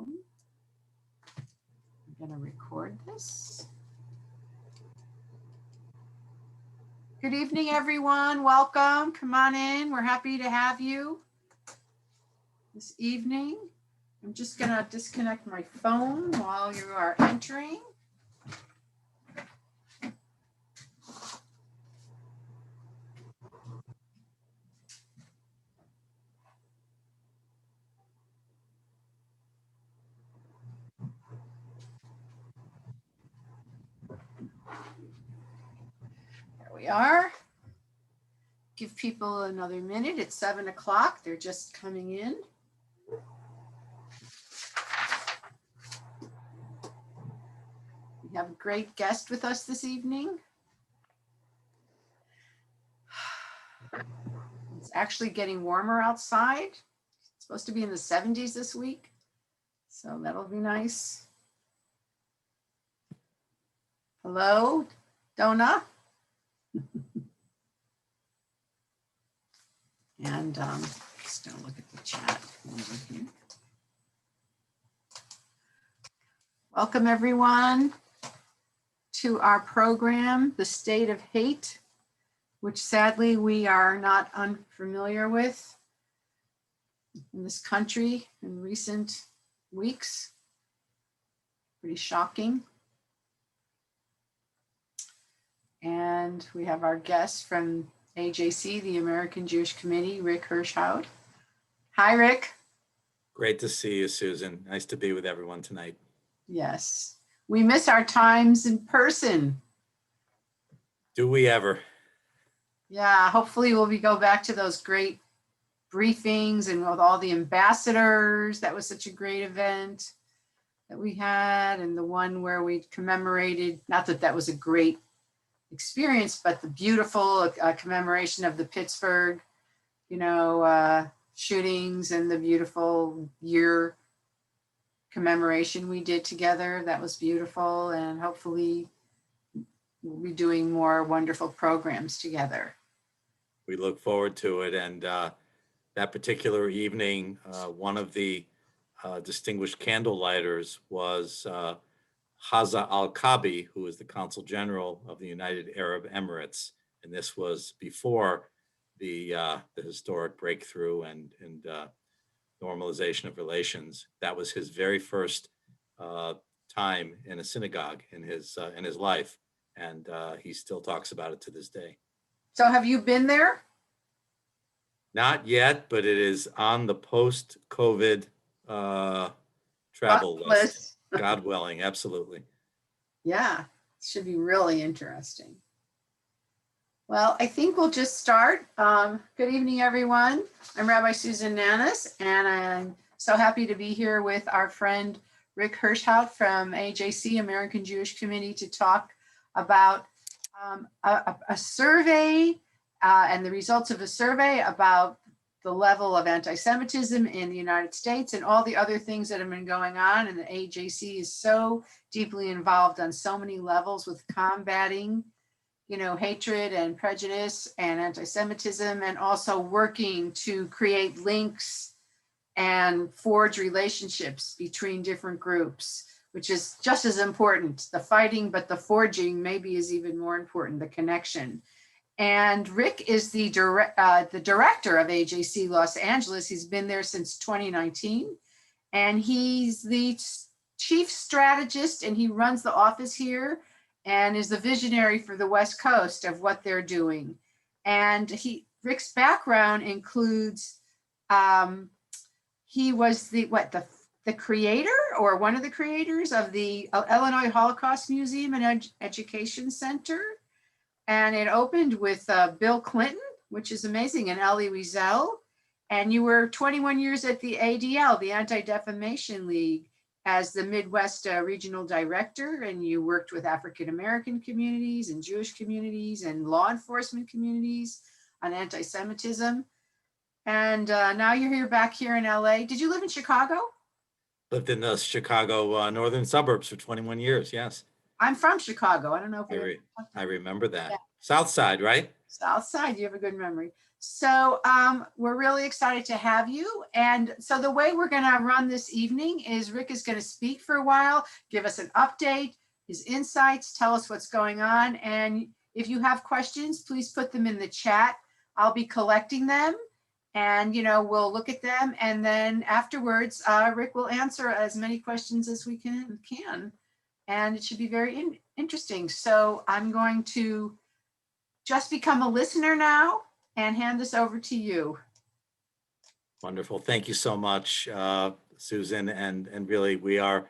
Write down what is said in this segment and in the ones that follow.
phone. I'm going to record this. Good evening, everyone. Welcome. Come on in. We're happy to have you this evening. I'm just going to disconnect my phone while you are entering. We are. Give people another minute. It's 7 o'clock. They're just coming in. We have a great guest with us this evening. It's actually getting warmer outside. It's supposed to be in the 70s this week, so that'll be nice. Hello, Donna. And just gonna look at the chat over here. Welcome everyone to our program, The State of Hate, which sadly we are not unfamiliar with in this country in recent weeks. Pretty shocking. And we have our guest from AJC, the American Jewish Committee, Rick Hirshaunt. Hi, Rick. Great to see you, Susan. Nice to be with everyone tonight. Yes, we miss our times in person. Do we ever? Yeah, hopefully we'll go back to those great briefings and with all the ambassadors. That was such a great event that we had, and the one where we commemorated, not that that was a great experience, but the beautiful commemoration of the Pittsburgh, shootings and the beautiful year commemoration we did together. That was beautiful, and hopefully we'll be doing more wonderful programs together. We look forward to it. And that particular evening, one of the distinguished candle lighters was Haza al-Kabi, who is the Consul General of the United Arab Emirates. And this was before the historic breakthrough and normalization of relations. That was his very first time in a synagogue in his life. And he still talks about it to this day. So have you been there? Not yet, but it is on the post-COVID travel list. God willing, absolutely. Yeah, it should be really interesting. Well, I think we'll just start. Good evening, everyone. I'm Rabbi Susan Nanus, and I'm so happy to be here with our friend Rick Hirshaunt from AJC, American Jewish Committee, to talk about a survey and the results of a survey about the level of anti-Semitism in the United States and all the other things that have been going on. And the AJC is so deeply involved on so many levels with combating, hatred and prejudice and anti-Semitism, and also working to create links and forge relationships between different groups, which is just as important. The fighting, but the forging maybe is even more important, the connection. And Rick is the director of AJC Los Angeles. He's been there since 2019, and he's the chief strategist, and he runs the office here and is the visionary for the West Coast of what they're doing. And Rick's background includes, he was the creator or one of the creators of the Illinois Holocaust Museum and Education Center. And it opened with Bill Clinton, which is amazing, and Elie Wiesel. And you were 21 years at the ADL, the Anti-Defamation League, as the Midwest regional director. And you worked with African-American communities and Jewish communities and law enforcement communities on anti-Semitism. And now you're here back here in LA. Did you live in Chicago? Lived in the Chicago northern suburbs for 21 years, yes. I'm from Chicago. I don't know if I remember that. Yeah. South Side, right? South Side, you have a good memory. So we're really excited to have you. And so the way we're going to run this evening is Rick is going to speak for a while, give us an update, his insights, tell us what's going on. And if you have questions, please put them in the chat. I'll be collecting them and, we'll look at them. And then afterwards, Rick will answer as many questions as we can. And it should be very interesting. So I'm going to just become a listener now and hand this over to you. Wonderful. Thank you so much, Susan. And really, we are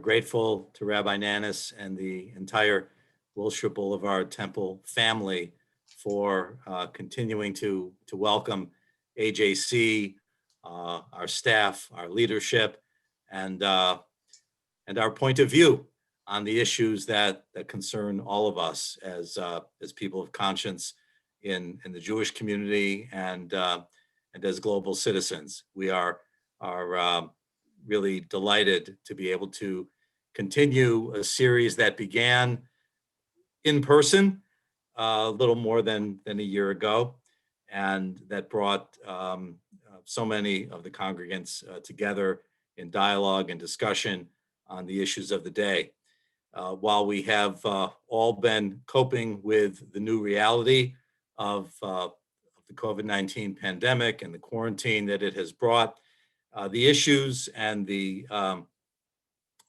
grateful to Rabbi Nanus and the entire Wilshire Boulevard Temple family for continuing to welcome AJC, our staff, our leadership, and our point of view on the issues that concern all of us as people of conscience in the Jewish community and as global citizens. We are really delighted to be able to continue a series that began in person a little more than a year ago, and that brought so many of the congregants together in dialogue and discussion on the issues of the day. While we have all been coping with the new reality of the COVID-19 pandemic and the quarantine that it has brought, the issues and the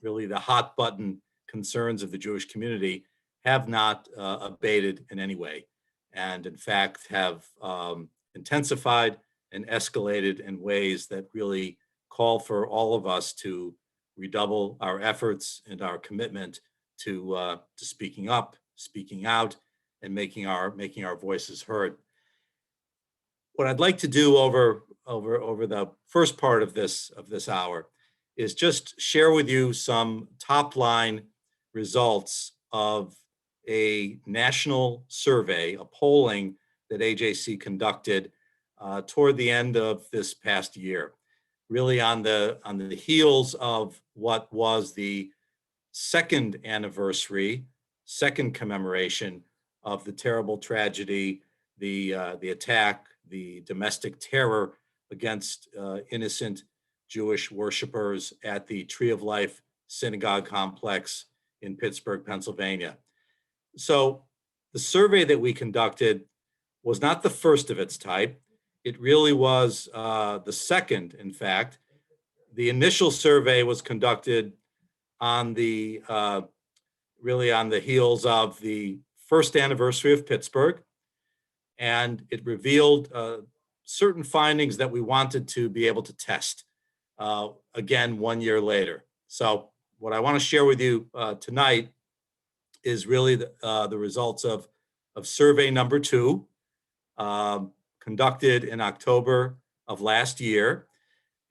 really the hot button concerns of the Jewish community have not abated in any way, and in fact have intensified and escalated in ways that really call for all of us to redouble our efforts and our commitment to speaking up, speaking out, and making our voices heard. What I'd like to do over the first part of this hour is just share with you some top line results of a national survey, a polling that AJC conducted toward the end of this past year, really on the heels of what was the second anniversary, second commemoration of the terrible tragedy, the attack, the domestic terror against innocent Jewish worshipers at the Tree of Life Synagogue complex in Pittsburgh, Pennsylvania. So the survey that we conducted was not the first of its type. It really was the second, in fact. The initial survey was conducted on the really on the heels of the first anniversary of Pittsburgh, and it revealed certain findings that we wanted to be able to test again 1 year later. So what I want to share with you tonight is really the results of survey number 2, conducted in October of last year,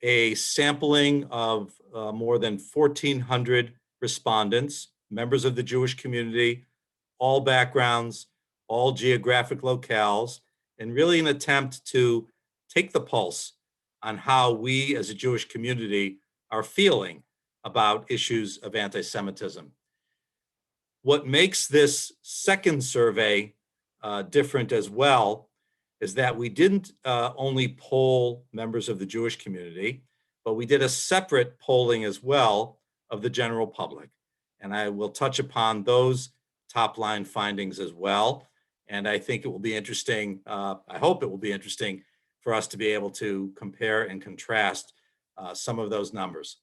a sampling of more than 1,400 respondents, members of the Jewish community, all backgrounds, all geographic locales, and really an attempt to take the pulse on how we as a Jewish community are feeling about issues of anti-Semitism. What makes this second survey different as well is that we didn't only poll members of the Jewish community, but we did a separate polling as well of the general public. And I will touch upon those top line findings as well. And I think it will be interesting, I hope it will be interesting for us to be able to compare and contrast some of those numbers.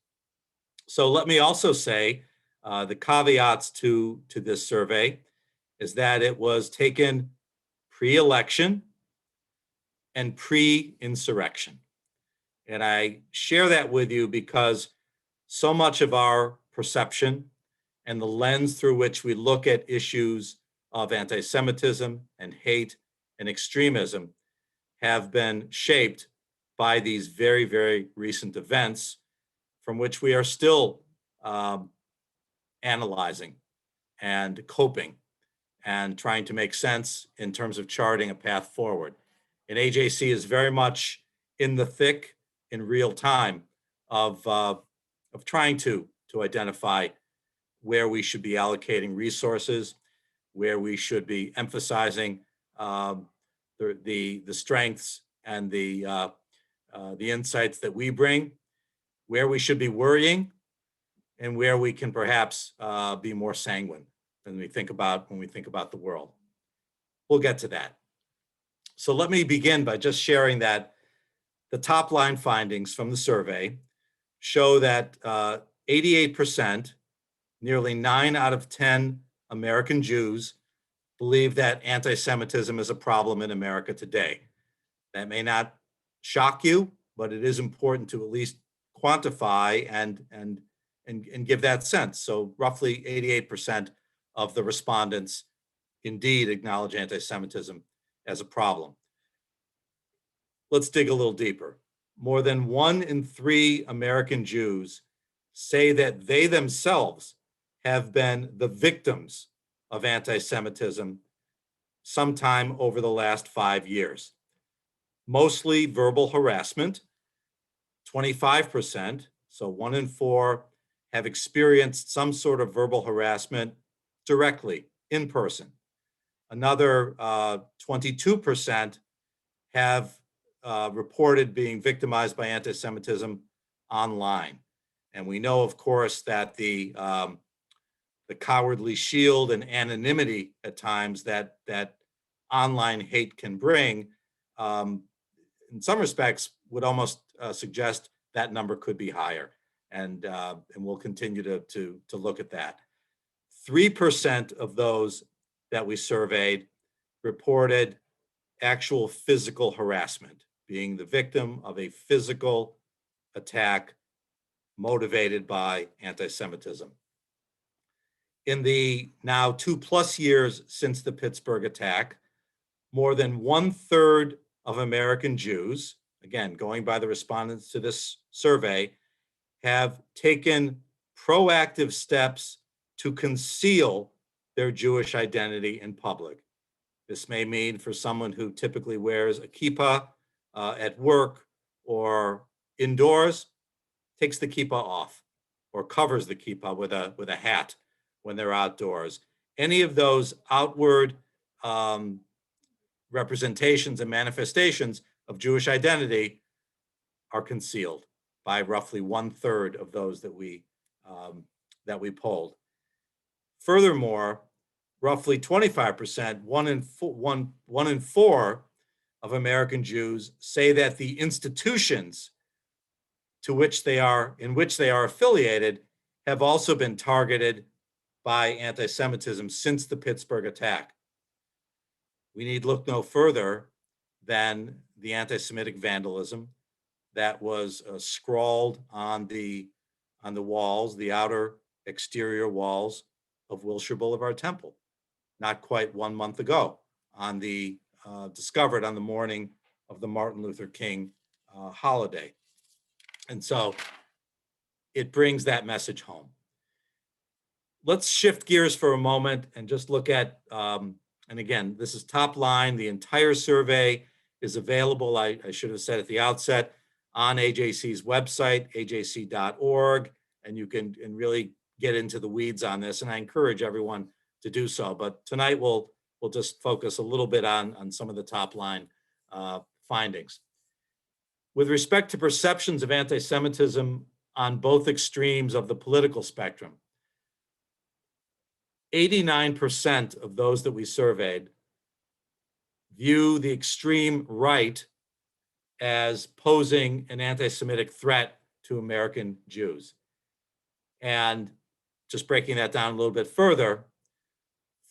So let me also say the caveats to this survey is that it was taken pre-election and pre-insurrection. And I share that with you because so much of our perception and the lens through which we look at issues of anti-Semitism and hate and extremism have been shaped by these very, very recent events from which we are still analyzing and coping and trying to make sense in terms of charting a path forward. And AJC is very much in the thick, in real time, of trying to identify where we should be allocating resources, where we should be emphasizing the strengths and the insights that we bring, where we should be worrying, and where we can perhaps be more sanguine than we think about when we think about the world. We'll get to that. So let me begin by just sharing that the top line findings from the survey show that 88%, nearly 9 out of 10 American Jews, believe that anti-Semitism is a problem in America today. That may not shock you, but it is important to at least quantify and give that sense. So roughly 88% of the respondents indeed acknowledge anti-Semitism as a problem. Let's dig a little deeper. More than 1 in 3 American Jews say that they themselves have been the victims of anti-Semitism sometime over the last 5 years. Mostly verbal harassment, 25%, so 1 in 4 have experienced some sort of verbal harassment directly, in person. Another 22% have reported being victimized by anti-Semitism online. And we know, of course, that the cowardly shield and anonymity at times that online hate can bring, in some respects, would almost suggest that number could be higher. And we'll continue to look at that. 3% of those that we surveyed reported actual physical harassment, being the victim of a physical attack motivated by anti-Semitism. In the now 2+ years since the Pittsburgh attack, more than 1/3 of American Jews, again, going by the respondents to this survey, have taken proactive steps to conceal their Jewish identity in public. This may mean for someone who typically wears a kippah at work or indoors, takes the kippah off or covers the kippah with a hat when they're outdoors. Any of those outward representations and manifestations of Jewish identity are concealed by roughly 1/3 of those that we polled. Furthermore, roughly 25%, 1 in 4 of American Jews say that the institutions in which they are affiliated have also been targeted by anti-Semitism since the Pittsburgh attack. We need look no further than the anti-Semitic vandalism that was scrawled on the walls, the outer exterior walls of Wilshire Boulevard Temple, not quite 1 month ago, discovered on the morning of the Martin Luther King holiday. And so it brings that message home. Let's shift gears for a moment and just look at, and again, this is top line. The entire survey is available, I should have said at the outset, on AJC's website, ajc.org, and you can really get into the weeds on this, and I encourage everyone to do so. But tonight we'll just focus a little bit on some of the top line findings. With respect to perceptions of anti-Semitism on both extremes of the political spectrum, 89% of those that we surveyed view the extreme right as posing an anti-Semitic threat to American Jews. And just breaking that down a little bit further,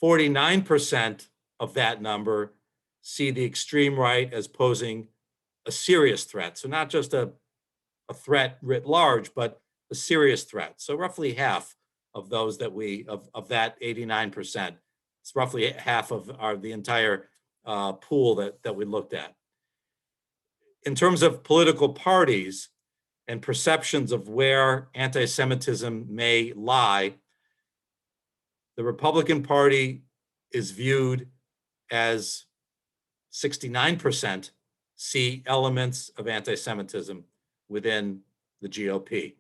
49% of that number see the extreme right as posing a serious threat. So not just a threat writ large, but a serious threat. So roughly half of those that of that 89%, it's roughly half of the entire pool that we looked at. In terms of political parties and perceptions of where anti-Semitism may lie, the Republican Party is viewed as 69% see elements of anti-Semitism within the GOP.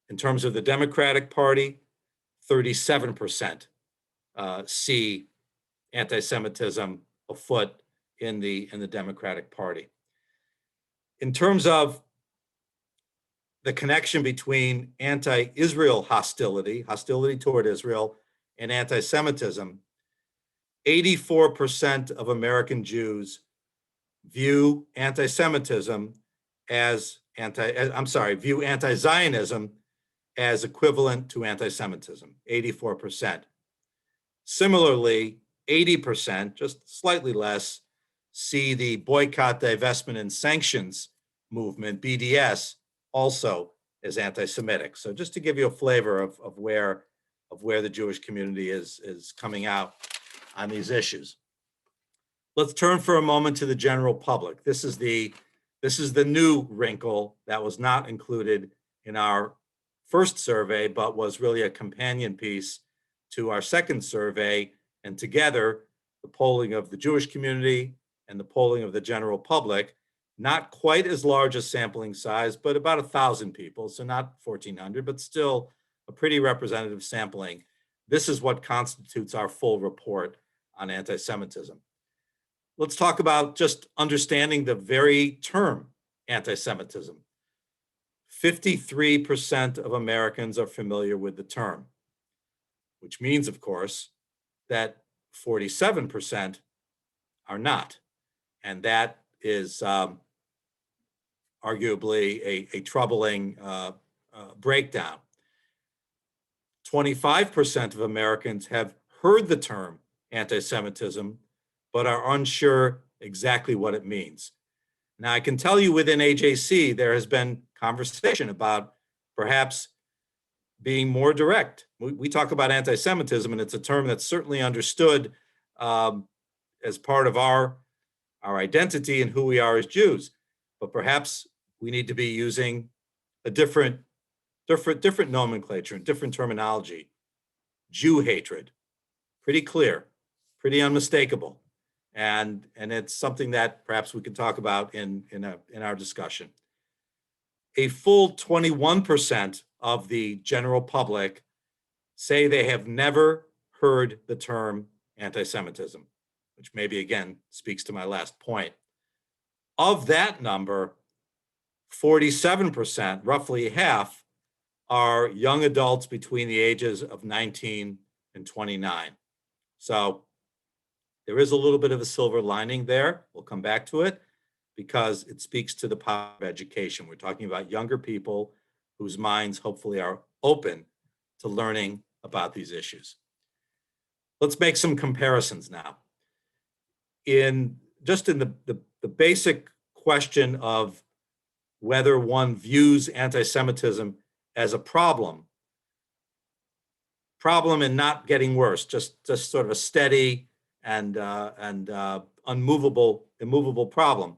In terms of the Democratic Party, 37% see anti-Semitism afoot in the Democratic Party. In terms of the connection between anti-Israel hostility toward Israel, and anti-Semitism, 84% of American Jews view anti-Semitism view anti-Zionism as equivalent to anti-Semitism, 84%. Similarly, 80%, just slightly less, see the boycott, divestment, and sanctions movement, BDS, also as anti-Semitic. So just to give you a flavor of where the Jewish community is coming out on these issues. Let's turn for a moment to the general public. This is the new wrinkle that was not included in our first survey, but was really a companion piece to our second survey. And together, the polling of the Jewish community and the polling of the general public, not quite as large a sampling size, but about 1,000 people. So not 1,400, but still a pretty representative sampling. This is what constitutes our full report on anti-Semitism. Let's talk about just understanding the very term anti-Semitism. 53% of Americans are familiar with the term, which means, of course, that 47% are not. And that is arguably a troubling breakdown. 25% of Americans have heard the term anti-Semitism, but are unsure exactly what it means. Now, I can tell you within AJC, there has been conversation about perhaps being more direct. We talk about anti-Semitism, and it's a term that's certainly understood as part of our identity and who we are as Jews. But perhaps we need to be using a different nomenclature and different terminology. Jew hatred, pretty clear, pretty unmistakable. And it's something that perhaps we can talk about in our discussion. A full 21% of the general public say they have never heard the term anti-Semitism, which maybe again speaks to my last point. Of that number, 47%, roughly half, are young adults between the ages of 19 and 29. So there is a little bit of a silver lining there. We'll come back to it because it speaks to the power of education. We're talking about younger people whose minds hopefully are open to learning about these issues. Let's make some comparisons now. In the basic question of whether one views anti-Semitism as a problem and not getting worse, just sort of a steady and immovable problem.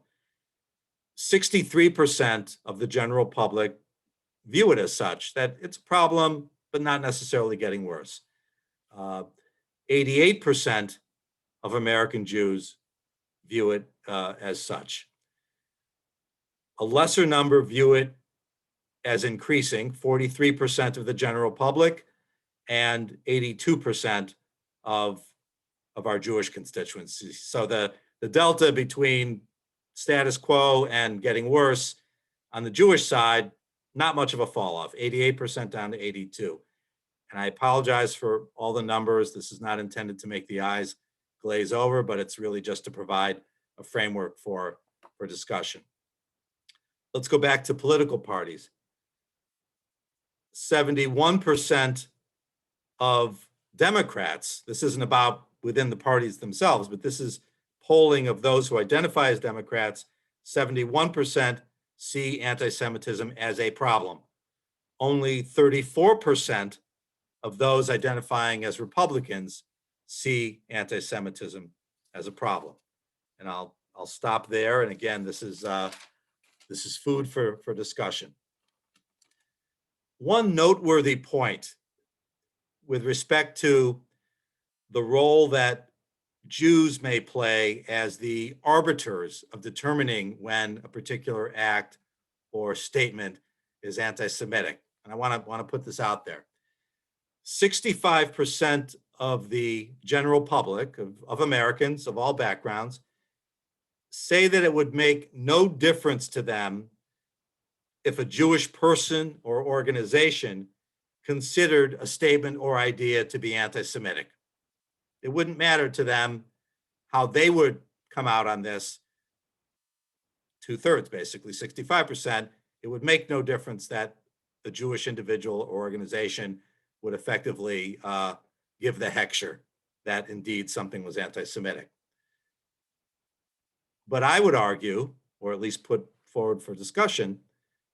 63% of the general public view it as such, that it's a problem, but not necessarily getting worse. 88% of American Jews view it as such. A lesser number view it as increasing, 43% of the general public and 82% of our Jewish constituency. So the delta between status quo and getting worse on the Jewish side, not much of a fall off, 88% down to 82. And I apologize for all the numbers. This is not intended to make the eyes glaze over, but it's really just to provide a framework for discussion. Let's go back to political parties. 71% of Democrats, this isn't about within the parties themselves, but this is polling of those who identify as Democrats, 71% see anti-Semitism as a problem. Only 34% of those identifying as Republicans see anti-Semitism as a problem. And I'll stop there. And again, this is food for discussion. One noteworthy point with respect to the role that Jews may play as the arbiters of determining when a particular act or statement is anti-Semitic. And I want to put this out there. 65% of the general public of Americans of all backgrounds say that it would make no difference to them if a Jewish person or organization considered a statement or idea to be anti-Semitic. It wouldn't matter to them how they would come out on this. 2/3, basically 65%. It would make no difference that a Jewish individual or organization would effectively give the hechsher that indeed something was anti-Semitic. But I would argue, or at least put forward for discussion,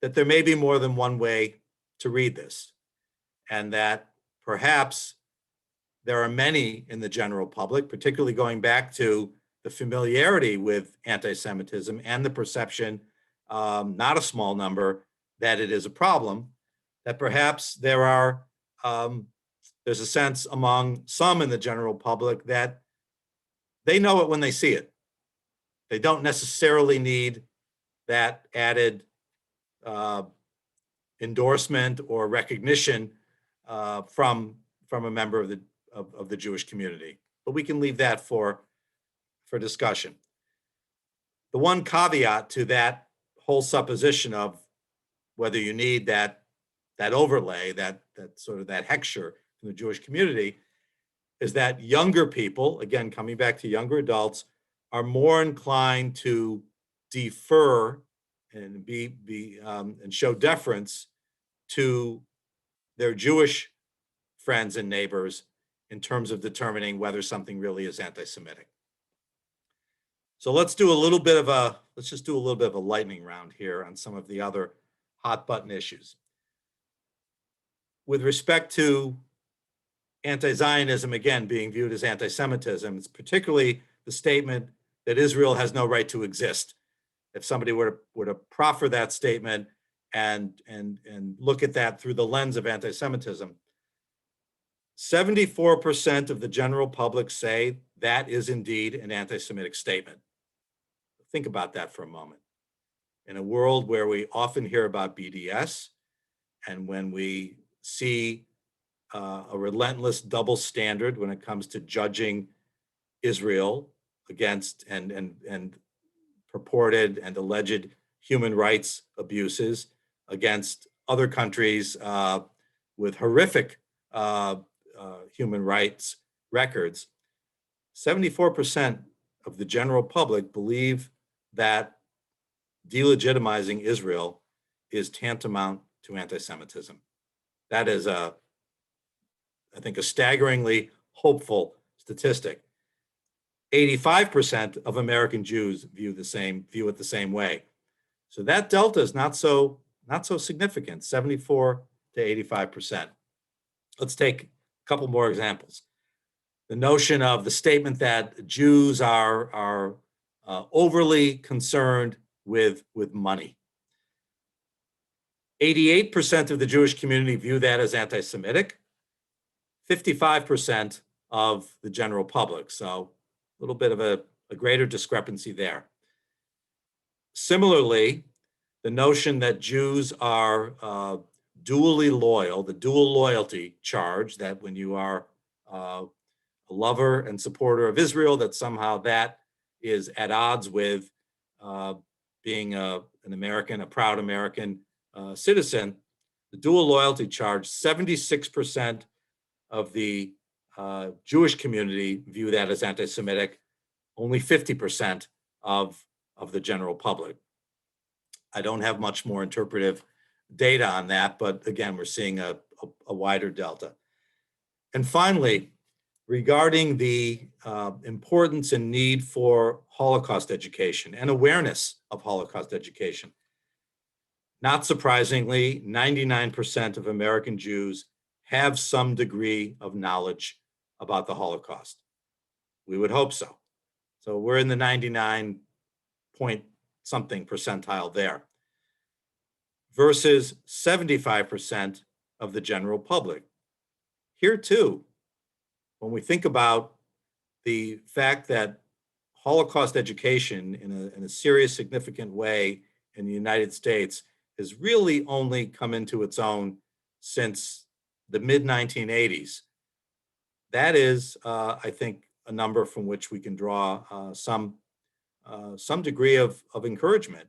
that there may be more than one way to read this, and that perhaps there are many in the general public, particularly going back to the familiarity with anti-Semitism and the perception, not a small number, that it is a problem, that perhaps there's a sense among some in the general public that they know it when they see it. They don't necessarily need that added endorsement or recognition from a member of the Jewish community. But we can leave that for discussion. The one caveat to that whole supposition of whether you need that overlay, that sort of that hechsher in the Jewish community, is that younger people, again, coming back to younger adults, are more inclined to defer and and show deference to their Jewish friends and neighbors in terms of determining whether something really is anti-Semitic. So let's just do a little bit of a lightning round here on some of the other hot button issues. With respect to anti-Zionism, again, being viewed as anti-Semitism, it's particularly the statement that Israel has no right to exist. If somebody were to proffer that statement and look at that through the lens of anti-Semitism, 74% of the general public say that is indeed an anti-Semitic statement. Think about that for a moment. In a world where we often hear about BDS, and when we see a relentless double standard when it comes to judging Israel against and purported and alleged human rights abuses against other countries with horrific human rights records, 74% of the general public believe that delegitimizing Israel is tantamount to anti-Semitism. That is I think a staggeringly hopeful statistic. 85% of American Jews view it the same way. So that delta is not so significant, 74 to 85%. Let's take a couple more examples. The notion of the statement that Jews are overly concerned with money. 88% of the Jewish community view that as anti-Semitic, 55% of the general public. So a little bit of a greater discrepancy there. Similarly, the notion that Jews are dually loyal, the dual loyalty charge, that when you are a lover and supporter of Israel, that somehow that is at odds with being an American, a proud American citizen. The dual loyalty charge, 76% of the Jewish community view that as anti-Semitic, only 50% of the general public. I don't have much more interpretive data on that, but again, we're seeing a wider delta. And finally, regarding the importance and need for Holocaust education and awareness of Holocaust education, not surprisingly, 99% of American Jews have some degree of knowledge about the Holocaust. We would hope so. So we're in the 99 point something percentile there, versus 75% of the general public. Here too, when we think about the fact that Holocaust education in a serious, significant way in the United States has really only come into its own since the mid-1980s. That is, I think, a number from which we can draw some some degree of encouragement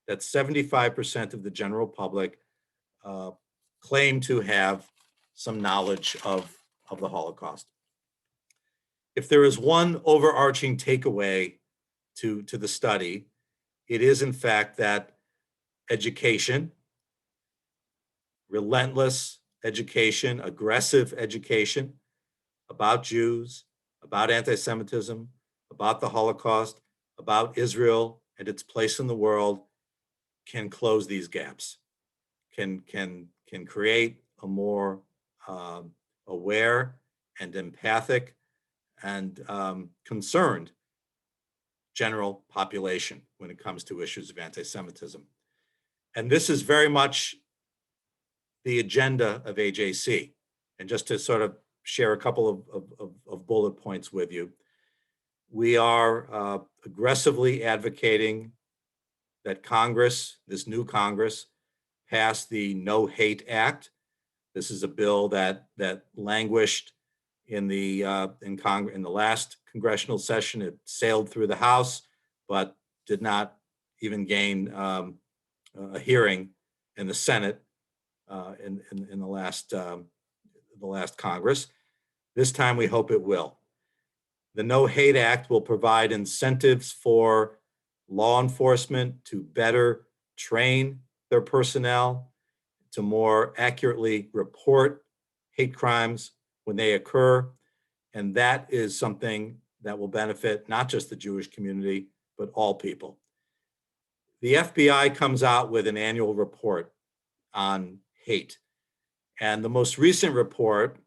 that 75% of the general public claim to have some knowledge of the Holocaust. If there is one overarching takeaway to the study, it is in fact that education, relentless education, aggressive education about Jews, about anti-Semitism, about the Holocaust, about Israel and its place in the world can close these gaps, can create a more aware and empathic and concerned general population when it comes to issues of anti-Semitism. And this is very much the agenda of AJC. And just to sort of share a couple of bullet points with you, we are aggressively advocating that Congress, this new Congress, pass the No Hate Act. This is a bill that languished in the last congressional session. It sailed through the House, but did not even gain a hearing in the Senate in the last Congress. This time we hope it will. The No Hate Act will provide incentives for law enforcement to better train their personnel, to more accurately report hate crimes when they occur. And that is something that will benefit not just the Jewish community, but all people. The FBI comes out with an annual report on hate. And the most recent report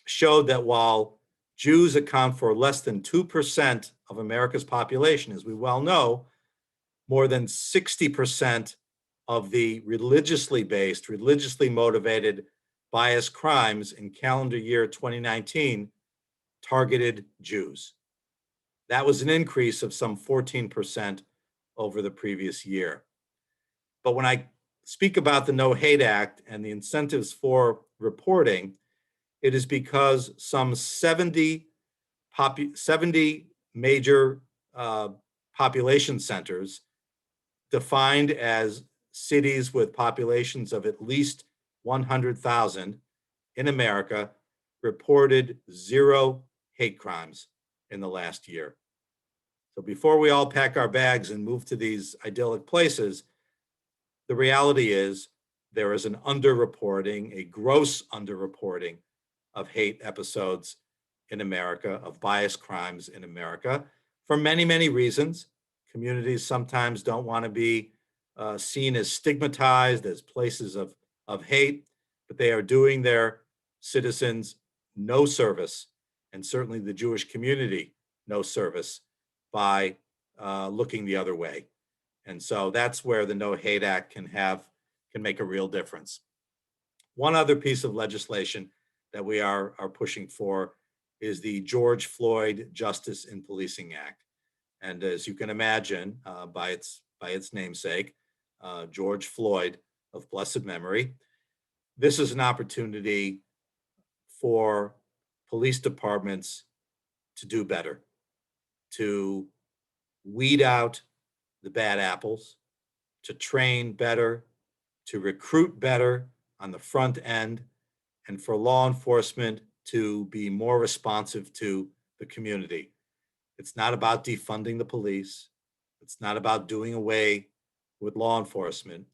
showed that while Jews account for less than 2% of America's population, as we well know, more than 60% of the religiously based, religiously motivated bias crimes in calendar year 2019 targeted Jews. That was an increase of some 14% over the previous year. But when I speak about the No Hate Act and the incentives for reporting, it is because some 70 major population centers defined as cities with populations of at least 100,000 in America reported 0 hate crimes in the last year. So before we all pack our bags and move to these idyllic places, the reality is there is an underreporting, a gross underreporting of hate episodes in America, of bias crimes in America, for many, many reasons. Communities sometimes don't want to be seen as stigmatized, as places of hate, but they are doing their citizens no service, and certainly the Jewish community no service, by looking the other way. And so that's where the No Hate Act can make a real difference. One other piece of legislation that we are pushing for is the George Floyd Justice in Policing Act. And as you can imagine, by its namesake, George Floyd of blessed memory, this is an opportunity for police departments to do better, to weed out the bad apples, to train better, to recruit better on the front end, and for law enforcement to be more responsive to the community. It's not about defunding the police. It's not about doing away with law enforcement.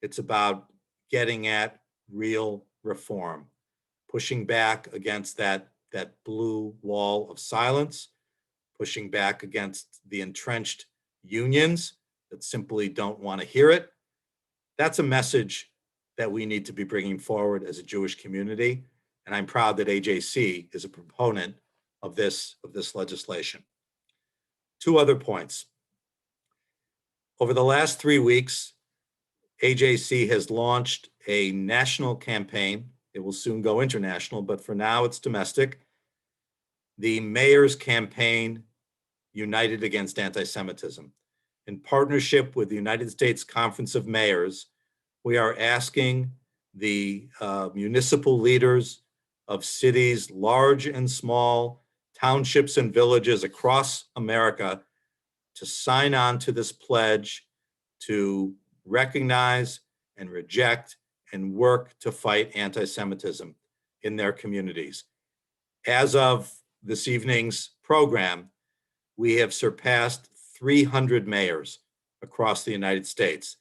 It's about getting at real reform, pushing back against that blue wall of silence, pushing back against the entrenched unions that simply don't want to hear it. That's a message that we need to be bringing forward as a Jewish community. And I'm proud that AJC is a proponent of this legislation. 2 other points. Over the last 3 weeks, AJC has launched a national campaign. It will soon go international, but for now it's domestic. The Mayor's Campaign United Against Anti-Semitism. In partnership with the United States Conference of Mayors, we are asking the municipal leaders of cities, large and small, townships and villages across America, to sign on to this pledge to recognize and reject and work to fight anti-Semitism in their communities. As of this evening's program, we have surpassed 300 mayors across the United States.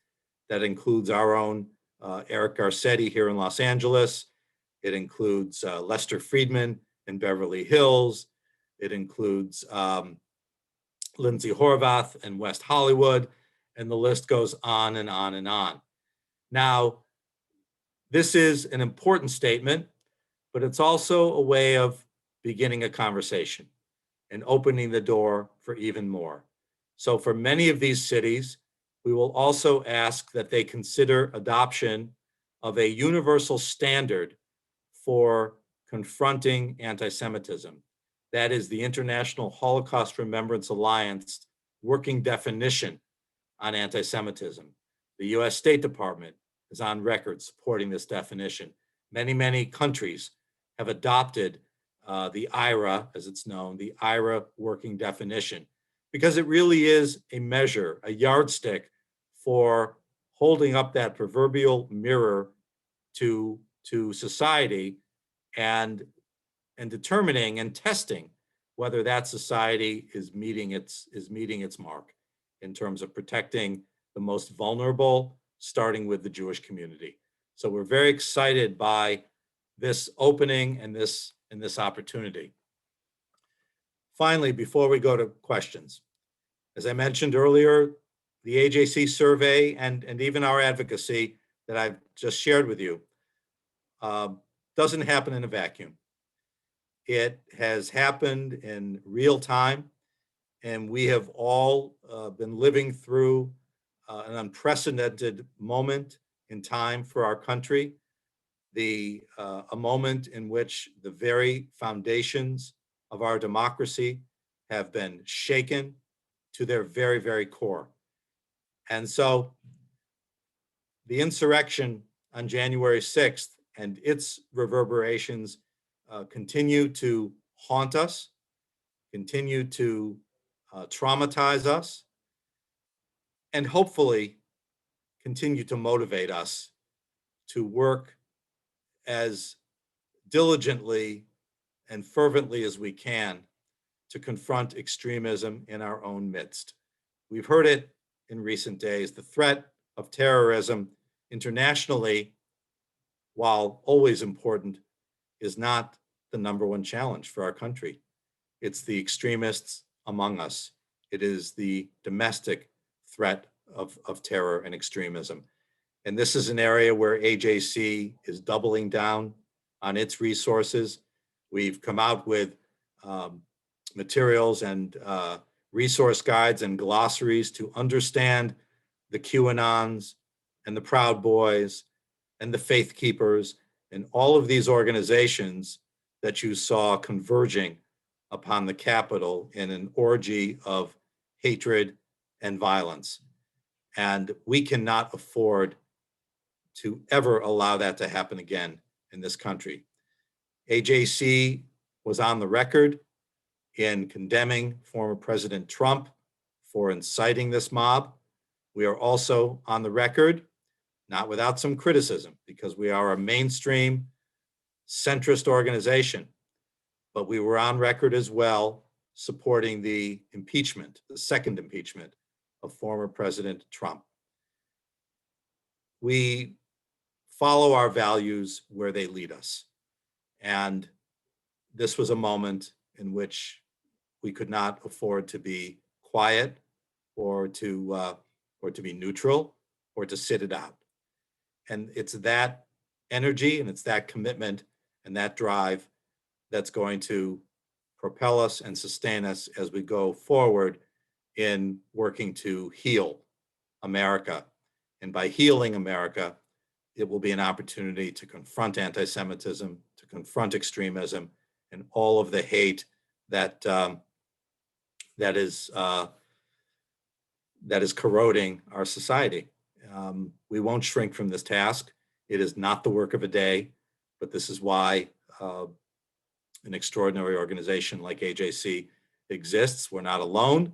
That includes our own Eric Garcetti here in Los Angeles. It includes Lester Friedman in Beverly Hills. It includes Lindsay Horvath in West Hollywood, and the list goes on and on and on. Now, this is an important statement, but it's also a way of beginning a conversation and opening the door for even more. So for many of these cities, we will also ask that they consider adoption of a universal standard for confronting anti-Semitism. That is the International Holocaust Remembrance Alliance working definition on anti-Semitism. The US State Department is on record supporting this definition. Many, many countries have adopted the IRA, as it's known, the IRA working definition, because it really is a measure, a yardstick for holding up that proverbial mirror to society and determining and testing whether that society is meeting its mark in terms of protecting the most vulnerable, starting with the Jewish community. So we're very excited by this opening and this opportunity. Finally, before we go to questions, as I mentioned earlier, the AJC survey and even our advocacy that I've just shared with you doesn't happen in a vacuum. It has happened in real time, and we have all been living through an unprecedented moment in time for our country, a moment in which the very foundations of our democracy have been shaken to their very, very core. And so the insurrection on January 6th and its reverberations continue to haunt us, continue to traumatize us, and hopefully continue to motivate us to work as diligently and fervently as we can to confront extremism in our own midst. We've heard it in recent days. The threat of terrorism internationally, while always important, is not the number one challenge for our country. It's the extremists among us. It is the domestic threat of terror and extremism. And this is an area where AJC is doubling down on its resources. We've come out with materials and resource guides and glossaries to understand the QAnons and the Proud Boys and the Faith Keepers and all of these organizations that you saw converging upon the Capitol in an orgy of hatred and violence. And we cannot afford to ever allow that to happen again in this country. AJC was on the record in condemning former President Trump for inciting this mob. We are also on the record, not without some criticism, because we are a mainstream centrist organization, but we were on record as well supporting the impeachment, the second impeachment of former President Trump. We follow our values where they lead us. And this was a moment in which we could not afford to be quiet or to be neutral or to sit it out. And it's that energy and it's that commitment and that drive that's going to propel us and sustain us as we go forward in working to heal America. And by healing America, it will be an opportunity to confront anti-Semitism, to confront extremism, and all of the hate that is corroding our society. We won't shrink from this task. It is not the work of a day, but this is why an extraordinary organization like AJC exists. We're not alone,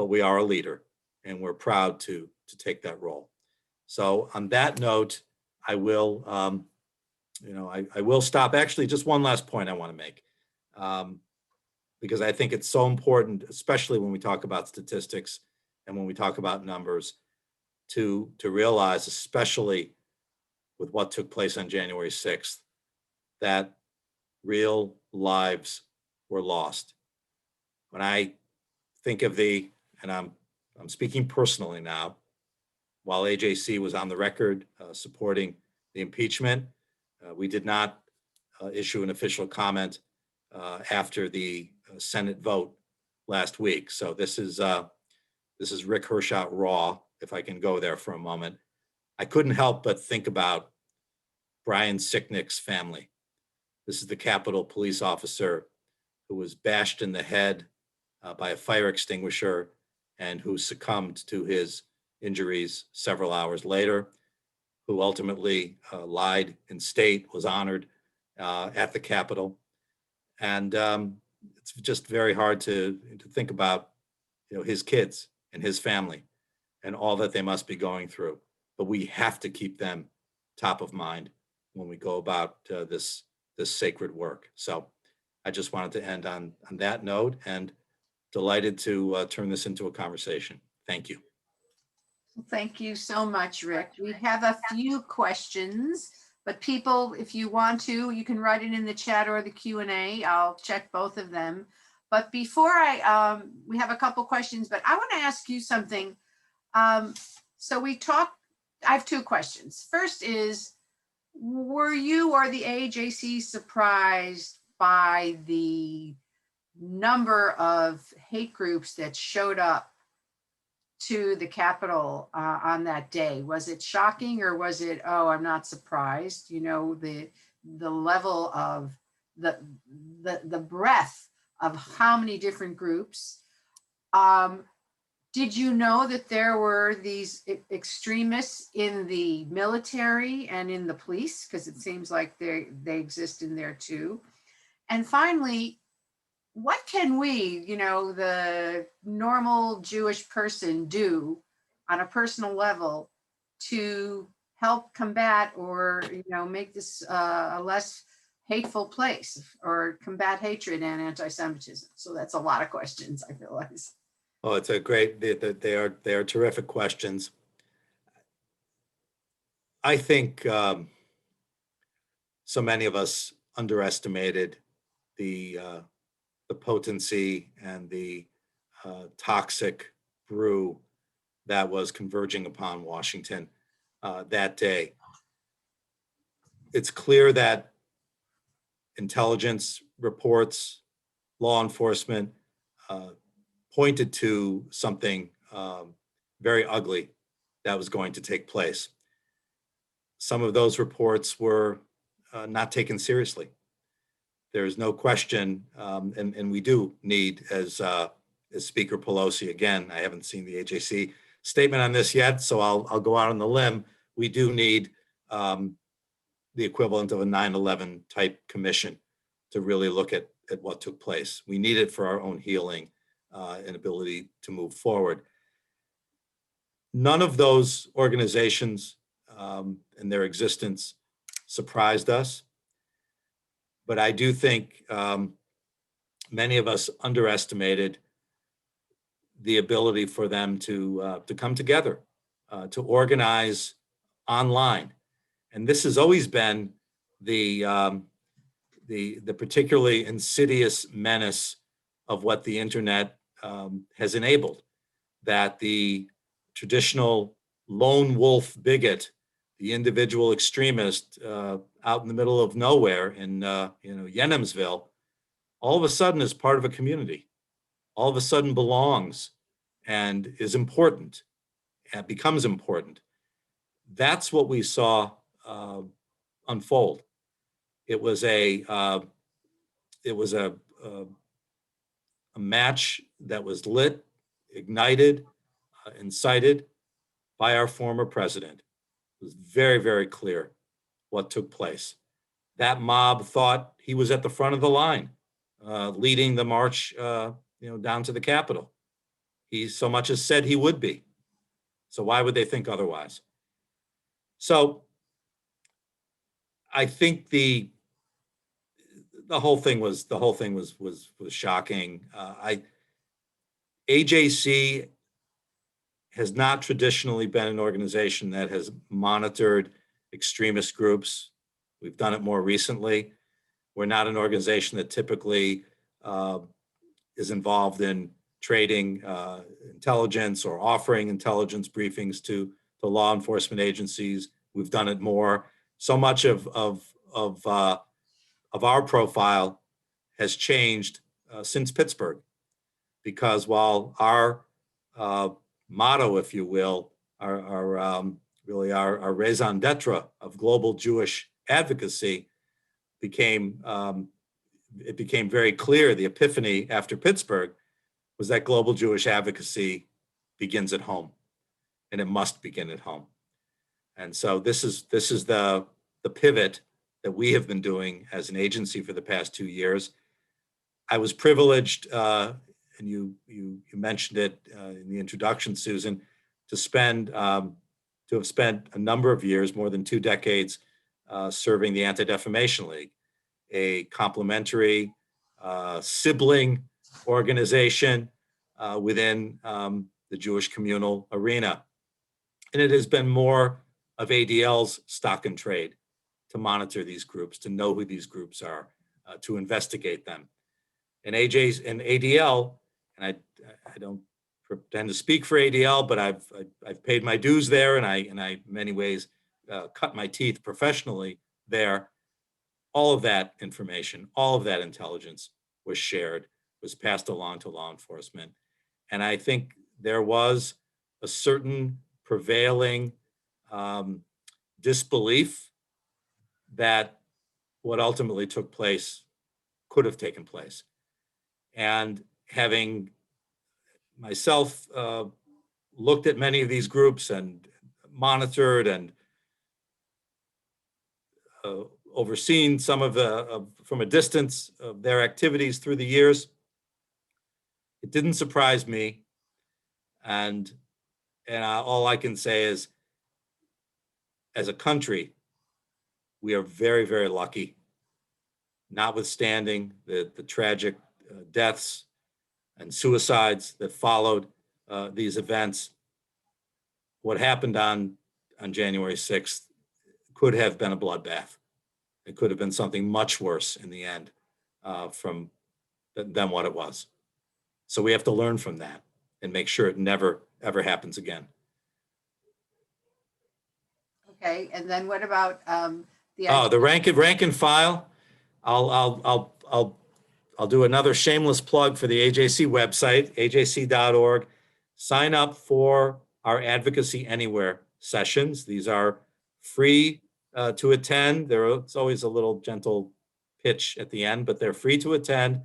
but we are a leader, and we're proud to take that role. So on that note, I will, I will stop. Actually, just one last point I want to make, because I think it's so important, especially when we talk about statistics and when we talk about numbers, to realize, especially with what took place on January 6th, that real lives were lost. When I think of and I'm speaking personally now, while AJC was on the record supporting the impeachment, we did not issue an official comment after the Senate vote last week. So this is Rick Hirshaunt raw, if I can go there for a moment. I couldn't help but think about Brian Sicknick's family. This is the Capitol police officer who was bashed in the head by a fire extinguisher and who succumbed to his injuries several hours later, who ultimately lied in state, was honored at the Capitol. And it's just very hard to think about, his kids and his family and all that they must be going through. But we have to keep them top of mind when we go about this sacred work. So I just wanted to end on that note, and delighted to turn this into a conversation. Thank you. Thank you so much, Rick. We have a few questions, but people, if you want to, you can write it in the chat or the Q&A. I'll check both of them. But before we have a couple questions, but I want to ask you something. So I have two questions. First is, were you or the AJC surprised by the number of hate groups that showed up to the Capitol on that day? Was it shocking, or was it, oh, I'm not surprised? The level of the breadth of how many different groups. Did you know that there were these extremists in the military and in the police? Because it seems like they exist in there too. And finally, what can we, the normal Jewish person, do on a personal level to help combat or, make this a less hateful place, or combat hatred and anti-Semitism? So that's a lot of questions, I realize. Oh, it's a great, they are terrific questions. I think so many of us underestimated the potency and the toxic brew that was converging upon Washington that day. It's clear that intelligence reports, law enforcement pointed to something very ugly that was going to take place. Some of those reports were not taken seriously. There's no question, and we do need, as Speaker Pelosi, again, I haven't seen the AJC statement on this yet, so I'll go out on the limb. We do need the equivalent of a 9/11 type commission to really look at what took place. We need it for our own healing and ability to move forward. None of those organizations and their existence surprised us. But I do think many of us underestimated the ability for them to come together, to organize online. And this has always been the particularly insidious menace of what the internet has enabled, that the traditional lone wolf bigot, the individual extremist out in the middle of nowhere in Yenemsville, all of a sudden is part of a community, all of a sudden belongs and is important and becomes important. That's what we saw unfold. It was a match that was lit, ignited, incited by our former president. It was very, very clear what took place. That mob thought he was at the front of the line, leading the march, down to the Capitol. He so much as said he would be. So why would they think otherwise? So I think the whole thing was shocking. AJC has not traditionally been an organization that has monitored extremist groups. We've done it more recently. We're not an organization that typically is involved in trading intelligence or offering intelligence briefings to law enforcement agencies. We've done it more. So much of our profile has changed since Pittsburgh, because while our motto, if you will, really our raison d'etre of global Jewish advocacy became it became very clear. The epiphany after Pittsburgh was that global Jewish advocacy begins at home, and it must begin at home. And so this is the pivot that we have been doing as an agency for the past 2 years. I was privileged, and you mentioned it in the introduction, Susan, to have spent a number of years, more than 2 decades, serving the Anti-Defamation League, a complementary sibling organization within the Jewish communal arena. And it has been more of ADL's stock and trade to monitor these groups, to know who these groups are, to investigate them. And ADL, and I don't pretend to speak for ADL, but I've paid my dues there, and I in many ways cut my teeth professionally there. All of that information, all of that intelligence was shared, was passed along to law enforcement. And I think there was a certain prevailing disbelief that what ultimately took place could have taken place. And having myself looked at many of these groups and monitored and overseen some of from a distance of their activities through the years, it didn't surprise me. And all I can say is, as a country, we are very, very lucky, notwithstanding the tragic deaths and suicides that followed these events. What happened on January 6th could have been a bloodbath. It could have been something much worse in the end than what it was. So we have to learn from that and make sure it never, ever happens again. Okay, and then what about the rank and file? I'll do another shameless plug for the AJC website, ajc.org. Sign up for our Advocacy Anywhere sessions. These are free to attend. There's always a little gentle pitch at the end, but they're free to attend.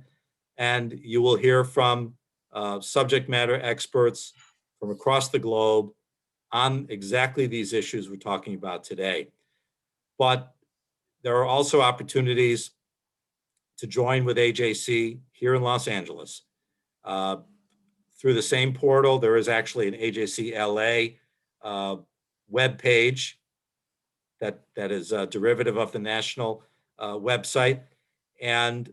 And you will hear from subject matter experts from across the globe on exactly these issues we're talking about today. But there are also opportunities to join with AJC here in Los Angeles. Through the same portal, there is actually an AJC LA web page that is a derivative of the national website. And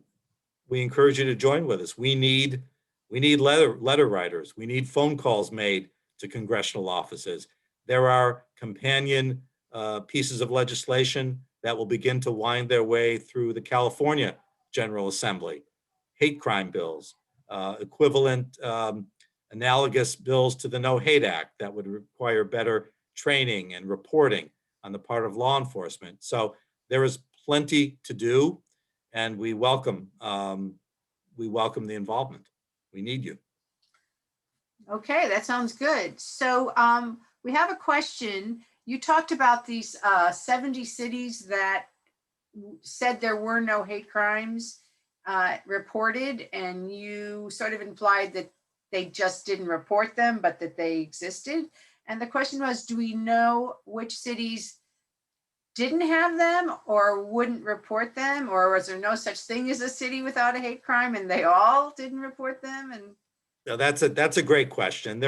we encourage you to join with us. We need letter writers. We need phone calls made to congressional offices. There are companion pieces of legislation that will begin to wind their way through the California General Assembly, hate crime bills, equivalent analogous bills to the No Hate Act that would require better training and reporting on the part of law enforcement. So there is plenty to do, and we welcome the involvement. We need you. Okay, that sounds good. So we have a question. You talked about these 70 cities that said there were no hate crimes reported, and you sort of implied that they just didn't report them, but that they existed. And the question was, do we know which cities didn't have them or wouldn't report them? Or was there no such thing as a city without a hate crime and they all didn't report them? And Now that's a great question.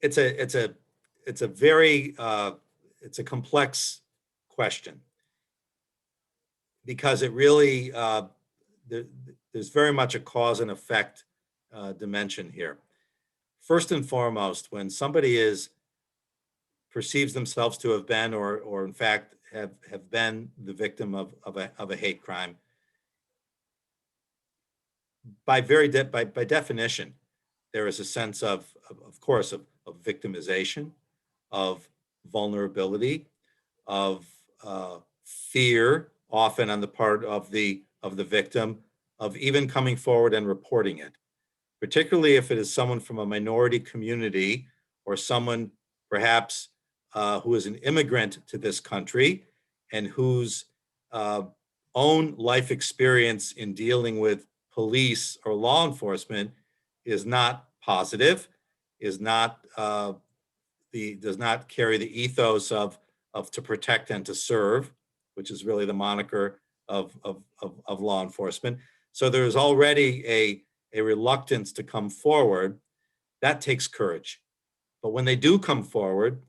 It's a very it's a complex question because it really there's very much a cause and effect dimension here. First and foremost, when somebody perceives themselves to have been or in fact have been the victim of a hate crime, by definition, there is a sense of course, of victimization, of vulnerability, of fear, often on the part of the victim, of even coming forward and reporting it, particularly if it is someone from a minority community or someone perhaps who is an immigrant to this country and whose own life experience in dealing with police or law enforcement is not positive, is not does not carry the ethos of to protect and to serve, which is really the moniker of law enforcement. So there's already a reluctance to come forward. That takes courage. But when they do come forward,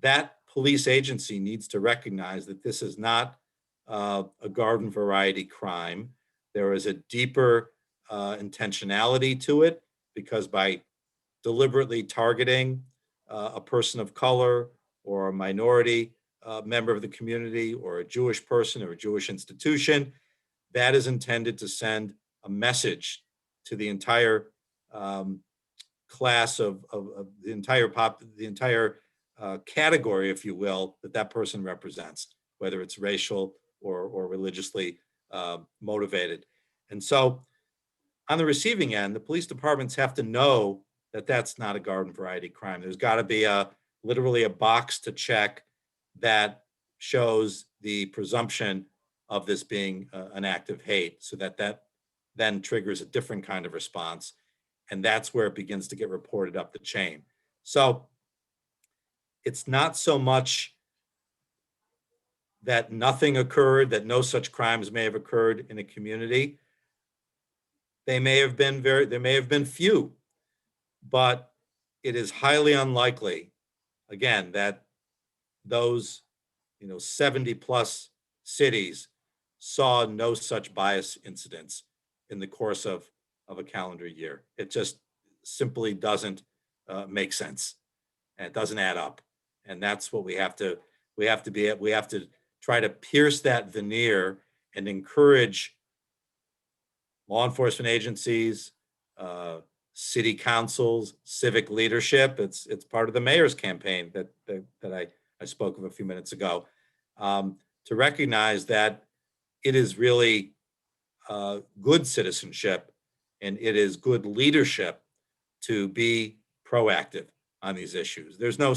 that police agency needs to recognize that this is not a garden variety crime. There is a deeper intentionality to it, because by deliberately targeting a person of color or a minority member of the community or a Jewish person or a Jewish institution, that is intended to send a message to the entire class of the entire category, if you will, that person represents, whether it's racial or religiously motivated. And so on the receiving end, the police departments have to know that that's not a garden variety crime. There's got to be literally a box to check that shows the presumption of this being an act of hate, so that then triggers a different kind of response. And that's where it begins to get reported up the chain. So it's not so much that nothing occurred, that no such crimes may have occurred in a community. There may have been few, but it is highly unlikely, again, that those 70 plus cities saw no such bias incidents in the course of a calendar year. It just simply doesn't make sense, and it doesn't add up. And that's what we have to try to pierce that veneer and encourage law enforcement agencies, city councils, civic leadership. It's part of the mayor's campaign that I spoke of a few minutes ago, to recognize that it is really good citizenship and it is good leadership to be proactive on these issues. There's no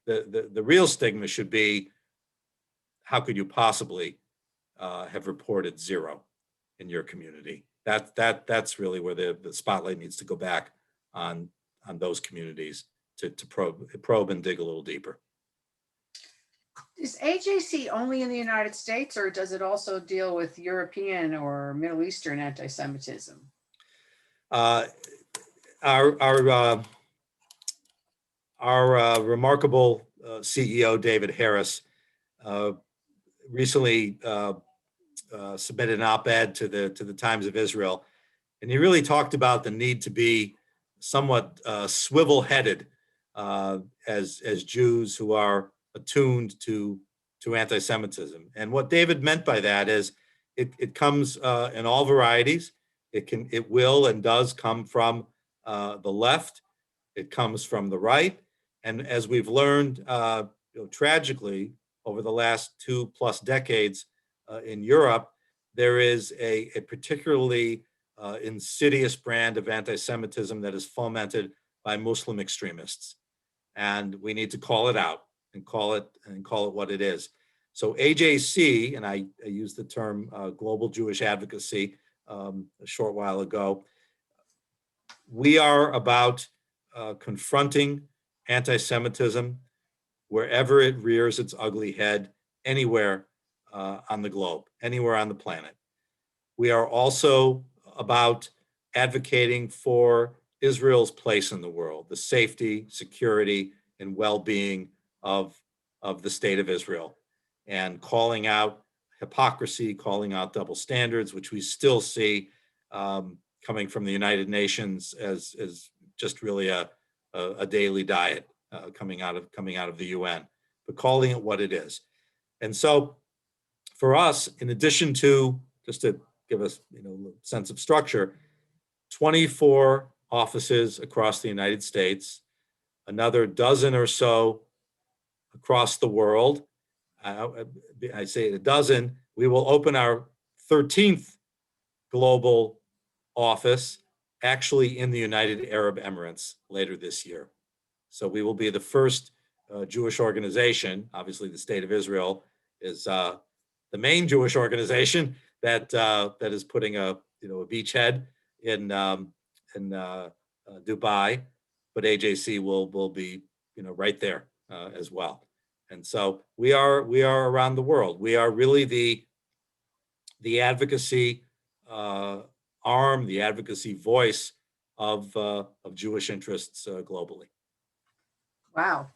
the real stigma should be, how could you possibly have reported zero in your community? That's really where the spotlight needs to go back on those communities to probe and dig a little deeper. Is AJC only in the United States, or does it also deal with European or Middle Eastern anti-Semitism? Our remarkable CEO, David Harris, recently submitted an op-ed to the Times of Israel, and he really talked about the need to be somewhat swivel-headed as Jews who are attuned to anti-Semitism. And what David meant by that is it comes in all varieties. It will and does come from the left. It comes from the right. And as we've learned, tragically, over the last 2+ decades in Europe, there is a particularly insidious brand of anti-Semitism that is fomented by Muslim extremists. And we need to call it out and call it what it is. So AJC, and I used the term global Jewish advocacy a short while ago, we are about confronting anti-Semitism wherever it rears its ugly head, anywhere on the globe, anywhere on the planet. We are also about advocating for Israel's place in the world, the safety, security, and well-being of the state of Israel, and calling out hypocrisy, calling out double standards, which we still see coming from the United Nations as just really a daily diet coming out of the UN, but calling it what it is. And so for us, in addition to, just to give us a sense of structure, 24 offices across the United States, another dozen or so across the world. I say a dozen. We will open our 13th global office actually in the United Arab Emirates later this year. So we will be the first Jewish organization. Obviously, the State of Israel is the main Jewish organization that is putting a beachhead in Dubai, but AJC will be right there as well. And so we are around the world. We are really the advocacy arm, the advocacy voice of Jewish interests globally. Wow.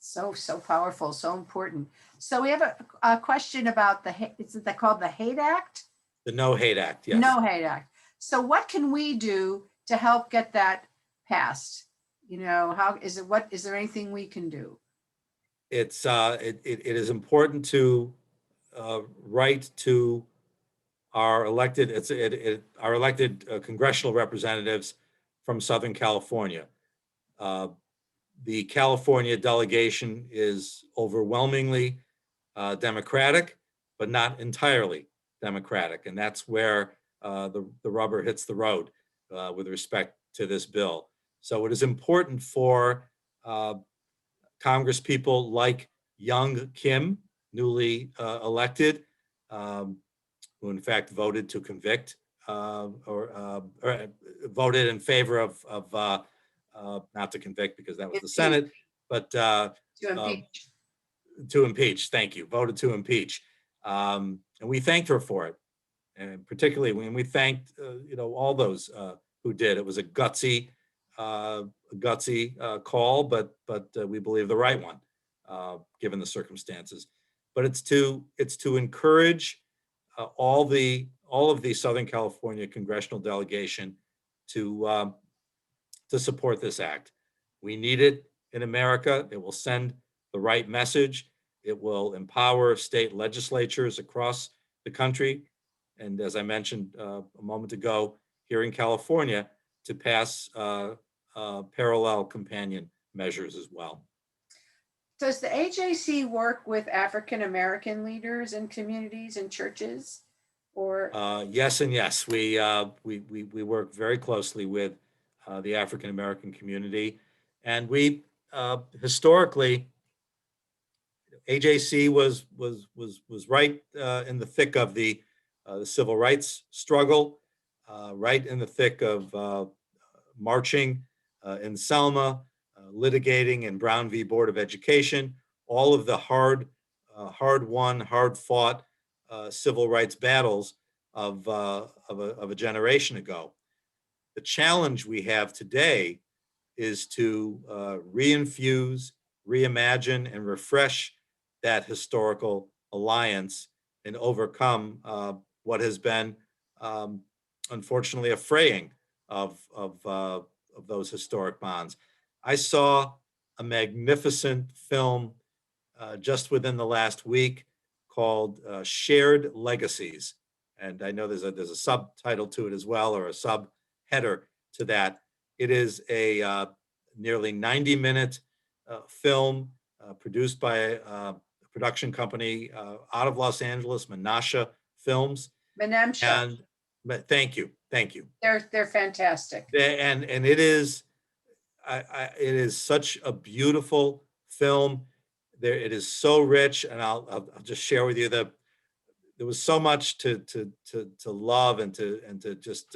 So powerful, so important. So we have a question about is it called the Hate Act? The No Hate Act, yes. No Hate Act. So what can we do to help get that passed? What is there anything we can do? It is important to write to our elected congressional representatives from Southern California. The California delegation is overwhelmingly Democratic, but not entirely Democratic, and that's where the rubber hits the road with respect to this bill. So it is important for Congress people like Young Kim, newly elected, who in fact voted to convict or voted in favor of not to convict because that was the Senate, but to impeach. To impeach. Thank you. Voted to impeach, and we thanked her for it, and particularly when we thanked all those who did. It was a gutsy call, but we believe the right one given the circumstances. But it's to encourage all of the Southern California congressional delegation to support this act. We need it in America. It will send the right message. It will empower state legislatures across the country. And as I mentioned a moment ago, here in California, to pass parallel companion measures as well. Does the AJC work with African American leaders and communities and churches? Or yes and yes. We work very closely with the African American community, and we historically, AJC was right in the thick of the civil rights struggle, right in the thick of marching in Selma, litigating in Brown v. Board of Education, all of the hard-won, hard-fought civil rights battles of a generation ago. The challenge we have today is to reinfuse, reimagine, and refresh that historical alliance and overcome what has been, unfortunately, a fraying of those historic bonds. I saw a magnificent film just within the last week called Shared Legacies. And I know there's a subtitle to it as well, or a subheader to that. It is a nearly 90-minute film produced by a production company out of Los Angeles, Menashe Films. Menashe. And thank you. They're fantastic. And it is it is such a beautiful film. It is so rich, and I'll just share with you that there was so much to love and to just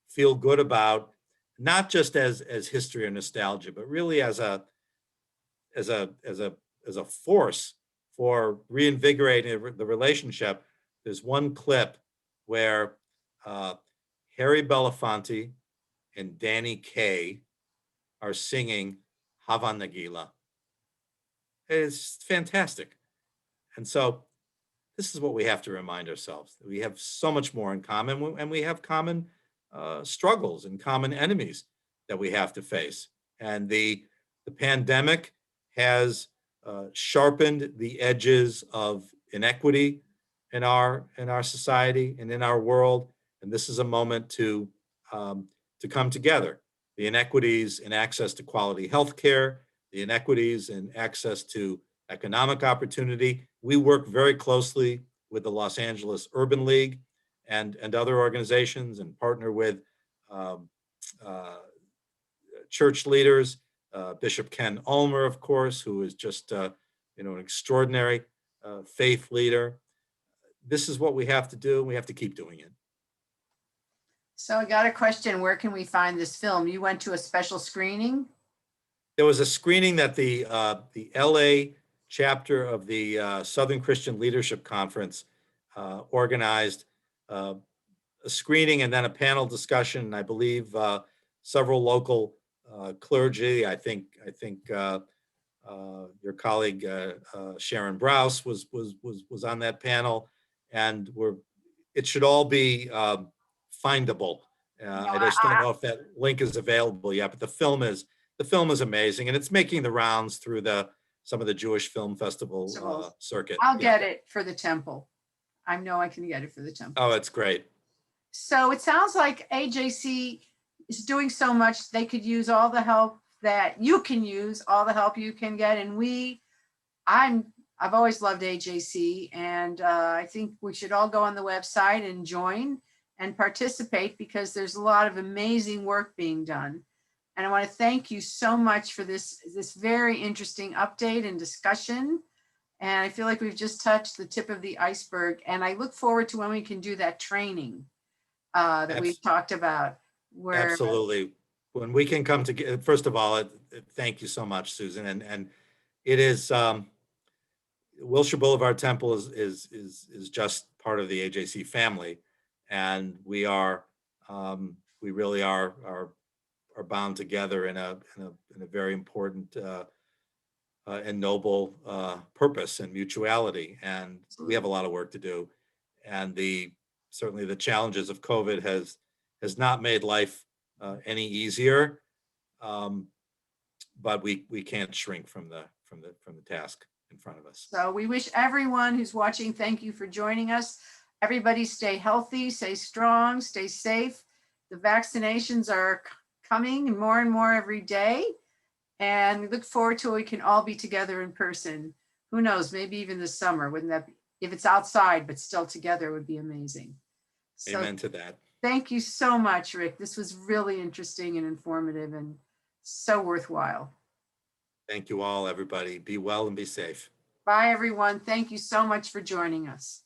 feel good about, not just as history or nostalgia, but really as a force for reinvigorating the relationship. There's one clip where Harry Belafonte and Danny Kaye are singing Hava Nagila. It's fantastic. And so this is what we have to remind ourselves. We have so much more in common, and we have common struggles and common enemies that we have to face. And the pandemic has sharpened the edges of inequity in our society and in our world. And this is a moment to come together. The inequities in access to quality health care, the inequities in access to economic opportunity. We work very closely with the Los Angeles Urban League and other organizations, and partner with um, uh, church leaders, Bishop Ken Ulmer, of course, who is just an extraordinary faith leader. This is what we have to do. We have to keep doing it. So I got a question. Where can we find this film? You went to a special screening? There was a screening that the LA chapter of the Southern Christian Leadership Conference organized a screening and then a panel discussion. And I believe several local clergy. I think your colleague Sharon Brous was on that panel, and it should all be findable. I just don't know if that link is available yet, but the film is amazing, and it's making the rounds through some of the Jewish film festival circuit. I'll get it for the temple. I know I can get it for the temple. Oh, it's great. So it sounds like AJC is doing so much. They could use all the help that you can use, all the help you can get. And I've always loved AJC, and I think we should all go on the website and join and participate, because there's a lot of amazing work being done. And I want to thank you so much for this very interesting update and discussion. And I feel like we've just touched the tip of the iceberg. And I look forward to when we can do that training that we've talked about. Absolutely. When we can come together, first of all, thank you so much, Susan. And it is, Wilshire Boulevard Temple is just part of the AJC family. And we really are bound together in a very important and noble purpose and mutuality. And we have a lot of work to do. And certainly the challenges of COVID has not made life any easier. But we can't shrink from the task in front of us. So we wish everyone who's watching, thank you for joining us. Everybody stay healthy, stay strong, stay safe. The vaccinations are coming more and more every day. And we look forward to it. We can all be together in person. Who knows, maybe even this summer. Wouldn't that be, if it's outside, but still together, would be amazing. So amen to that. Thank you so much, Rick. This was really interesting and informative and so worthwhile. Thank you all, everybody. Be well and be safe. Bye, everyone. Thank you so much for joining us.